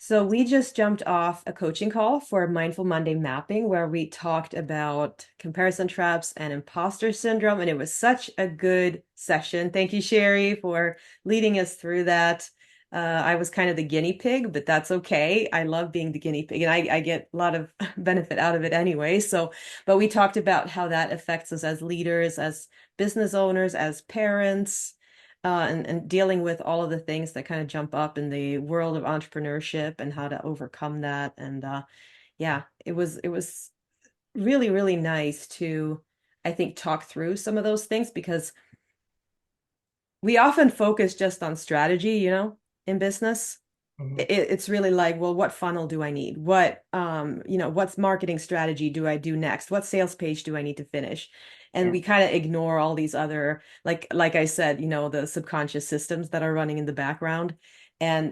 So we just jumped off a coaching call for Mindful Monday mapping where we talked about comparison traps and imposter syndrome. And it was such a good session. Thank you, Sherry, for leading us through that. I was kind of the guinea pig, but that's okay. I love being the guinea pig and I get a lot of benefit out of it anyway. So, but we talked about how that affects us as leaders, as business owners, as parents, and dealing with all of the things that kind of jump up in the world of entrepreneurship and how to overcome that. And yeah, it was really, really nice to, I think, talk through some of those things because we often focus just on strategy, in business. Mhm. It's really like, well, what funnel do I need? What, what's marketing strategy do I do next? What sales page do I need to finish? And Yeah. we kind of ignore all these other, like I said, the subconscious systems that are running in the background. And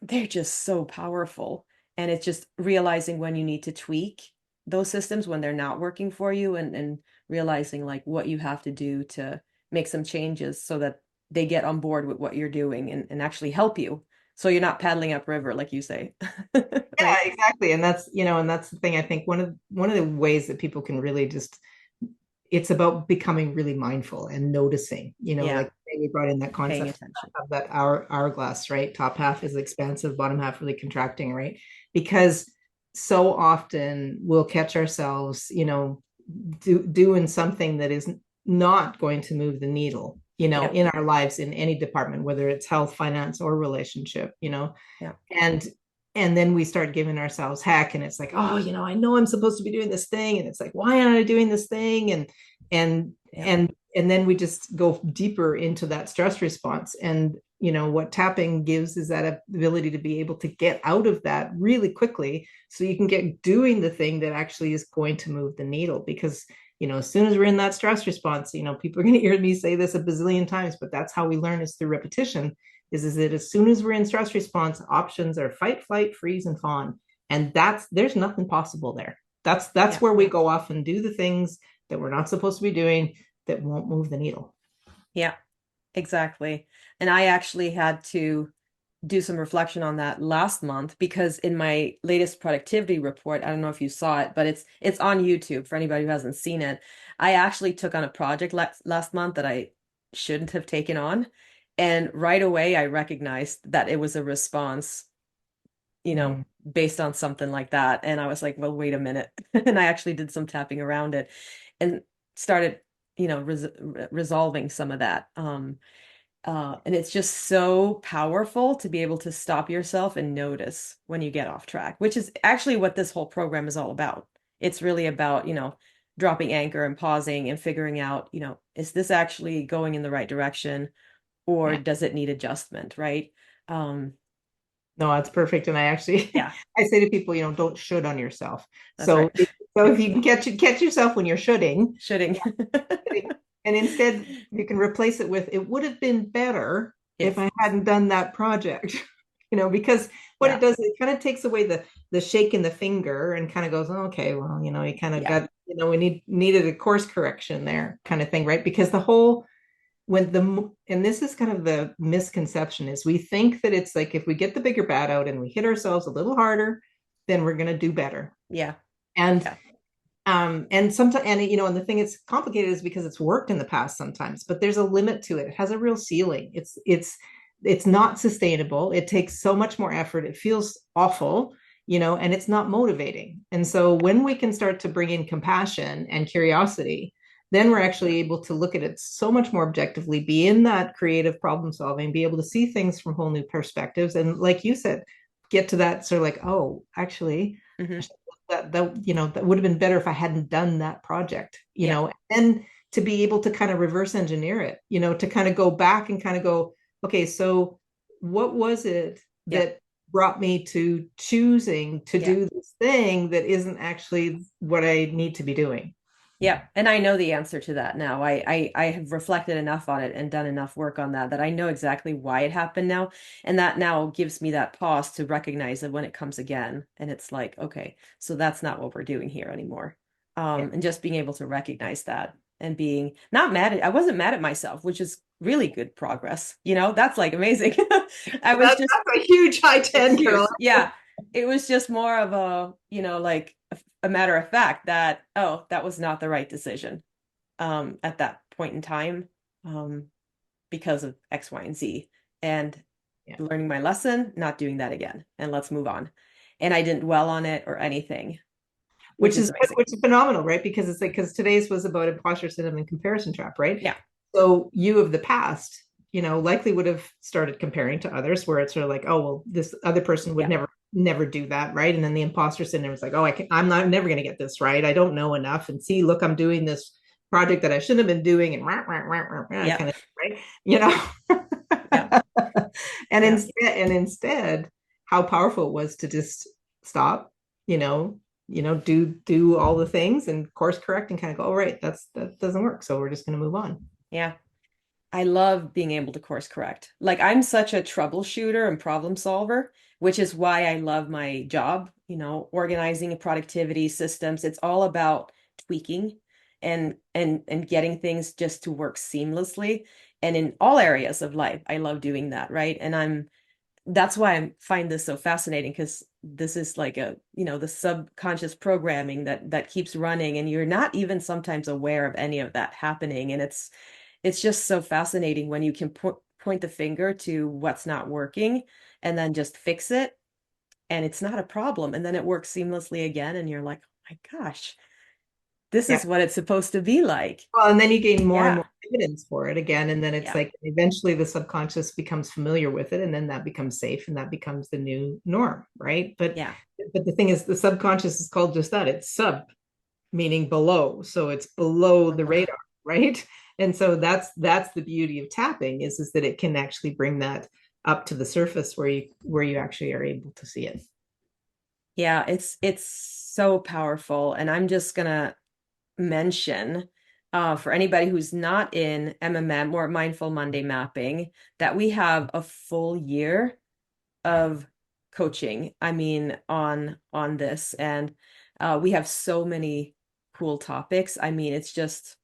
they're just so powerful. And it's just realizing when you need to tweak those systems when they're not working for you and realizing like what you have to do to make some changes so that they get on board with what you're doing and actually help you so you're not paddling upriver, like you say. Yeah, Right? exactly. And that's the thing. I think one of the ways that people can really just it's about becoming really mindful and noticing, Yeah. like we brought in that Paying concept attention. of that hourglass, right? Top half is expansive, bottom half really contracting, right? Because so often we'll catch ourselves, doing something that is not going to move the needle, Yeah. in our lives in any department, whether it's health, finance, or relationship, Yeah. and and then we start giving ourselves heck, and it's like, oh, I know I'm supposed to be doing this thing, and it's like, why aren't I doing this thing? And Yeah. and then we just go deeper into that stress response. And what tapping gives is that ability to be able to get out of that really quickly so you can get doing the thing that actually is going to move the needle. Because as soon as we're in that stress response, people are going to hear me say this a bazillion times, but that's how we learn, is through repetition. Is that as soon as we're in stress response, options are fight, flight, freeze, and fawn. And there's nothing possible there. That's Yeah. where we go off and do the things that we're not supposed to be doing that won't move the needle. Yeah. Exactly. And I actually had to do some reflection on that last month because in my latest productivity report, I don't know if you saw it, but it's on YouTube for anybody who hasn't seen it. I actually took on a project last month that I shouldn't have taken on. And right away I recognized that it was a response, you know, Mm. based on something like that. And I was like, well, wait a minute. And I actually did some tapping around it and started, resolving some of that. And it's just so powerful to be able to stop yourself and notice when you get off track, which is actually what this whole program is all about. It's really about, dropping anchor and pausing and figuring out, is this actually going in the right direction or Yeah. does it need adjustment, right? Um, No, that's perfect. And I actually yeah, I say to people, don't should on yourself. that's So right. if you can catch yourself when you're shoulding, Shoulding. and instead you can replace it with, it would have been better if If, I hadn't done that project. Because what it yeah, does, it kind of takes away the shake in the finger and kind of goes, oh, okay, well, you kind of yeah, got, we needed a course correction there, kind of thing, right? Because the whole when the and this is kind of the misconception, is we think that it's like if we get the bigger bat out and we hit ourselves a little harder, then we're going to do better. yeah, And yeah, and sometimes, and the thing it's complicated is because it's worked in the past sometimes, but there's a limit to it. It has a real ceiling. It's not sustainable. It takes so much more effort. It feels awful, and it's not motivating. And so when we can start to bring in compassion and curiosity, then we're actually able to look at it so much more objectively, be in that creative problem solving, be able to see things from whole new perspectives. And like you said, get to that sort of like, oh, actually, hmm that would have been better if I hadn't done that project, yeah, and to be able to kind of reverse engineer it, to kind of go back and kind of go, okay, so what was it yeah, that brought me to choosing to yeah. do this thing that isn't actually what I need to be doing? Yeah, and I know the answer to that now. I have reflected enough on it and done enough work on that that I know exactly why it happened now, and that now gives me that pause to recognize that when it comes again, and it's like, okay, so that's not what we're doing here anymore. Yeah. And just being able to recognize that. and being not mad at, I wasn't mad at myself, which is really good progress. That's like amazing. I was just, That's a huge high it's 10, huge. Carol. Yeah. It was just more of a, like a matter of fact that, oh, that was not the right decision at that point in time um, because of X, Y, and Z. And Yeah. learning my lesson, not doing that again, and let's move on. And I didn't dwell on it or anything, which which is is amazing. which is phenomenal, right? Because it's like because today's was about imposter syndrome and comparison trap, right? Yeah. So you of the past, likely would have started comparing to others, where it's sort of like, oh well, this other person would Yeah. never do that, right? And then the imposter syndrome is like, oh, I'm not never going to get this right. I don't know enough, and see, look, I'm doing this project that I shouldn't have been doing, and Yeah. kind of right, you know. Yeah. and Yeah. instead, how powerful it was to just stop, you know, do all the things and course correct and kind of go, oh, right, that doesn't work. So we're just going to move on. Yeah. I love being able to course correct. Like I'm such a troubleshooter and problem solver, which is why I love my job, organizing and productivity systems. It's all about tweaking and getting things just to work seamlessly. And in all areas of life, I love doing that, right? And that's why I find this so fascinating because this is like the subconscious programming that keeps running and you're not even sometimes aware of any of that happening. And it's just so fascinating when you can point the finger to what's not working and then just fix it and it's not a problem and then it works seamlessly again and you're like, oh my gosh, this Yeah. is what it's supposed to be like. Well, and then you gain more and Yeah. more evidence for it again. And then it's Yeah. like eventually the subconscious becomes familiar with it. And then that becomes safe and that becomes the new norm. Right. Yeah. But the thing is, the subconscious is called just that. It's sub, meaning below. So it's below the radar. Right. And so that's the beauty of tapping is that it can actually bring that up to the surface where you actually are able to see it. Yeah, it's so powerful and I'm just gonna mention for anybody who's not in MMM or Mindful Monday Mapping that we have a full year of coaching. I mean, on this, and we have so many cool topics. I mean, it's just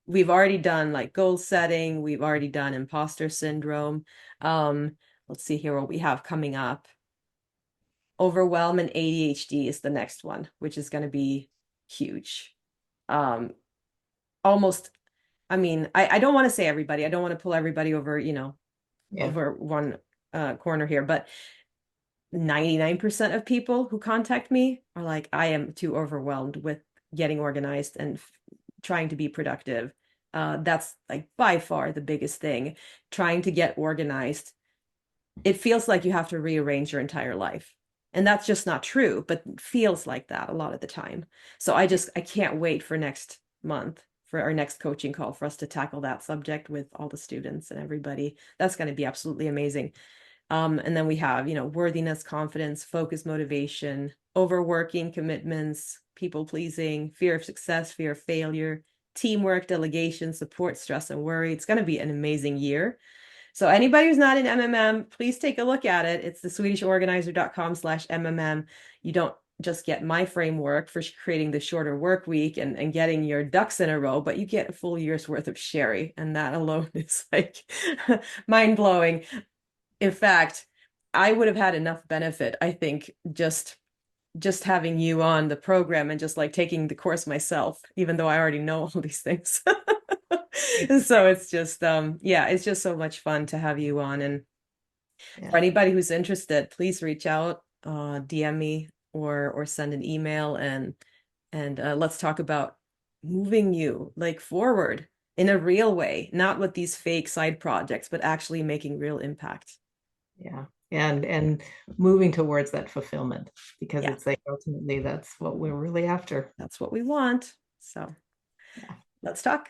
we've already done like goal setting. We've already done imposter syndrome. Um, let's see here what we have coming up. Overwhelm and ADHD is the next one, which is going to be huge. Um, almost, I mean, I don't want to say everybody. I don't want to pull everybody over, Yeah. over one corner here, but 99% of people who contact me are like, I am too overwhelmed with getting organized and trying to be productive. That's like by far the biggest thing. Trying to get organized. It feels like you have to rearrange your entire life. And that's just not true, but it feels like that a lot of the time. So I can't wait for next month for our next coaching call for us to tackle that subject with all the students and everybody. That's going to be absolutely amazing. And then we have, worthiness, confidence, focus, motivation, overworking, commitments, people pleasing, fear of success, fear of failure, teamwork, delegation, support, stress, and worry. It's going to be an amazing year. So anybody who's not in MMM, please take a look at it. It's the swedishorganizer.com/MMM. You don't just get my framework for creating the shorter work week and getting your ducks in a row, but you get a full year's worth of Sherry. And that alone is like mind blowing. In fact, I would have had enough benefit, I think, just having you on the program and just like taking the course myself, even though I already know all these things. So it's just yeah, it's just so much fun to have you on. And Yeah. for anybody who's interested, please reach out, DM me or send an email and let's talk about moving you like forward in a real way, not with these fake side projects, but actually making real impact. Yeah. And moving towards that fulfillment because Yeah, it's like ultimately that's what we're really after. that's what we want. So Yeah. let's talk.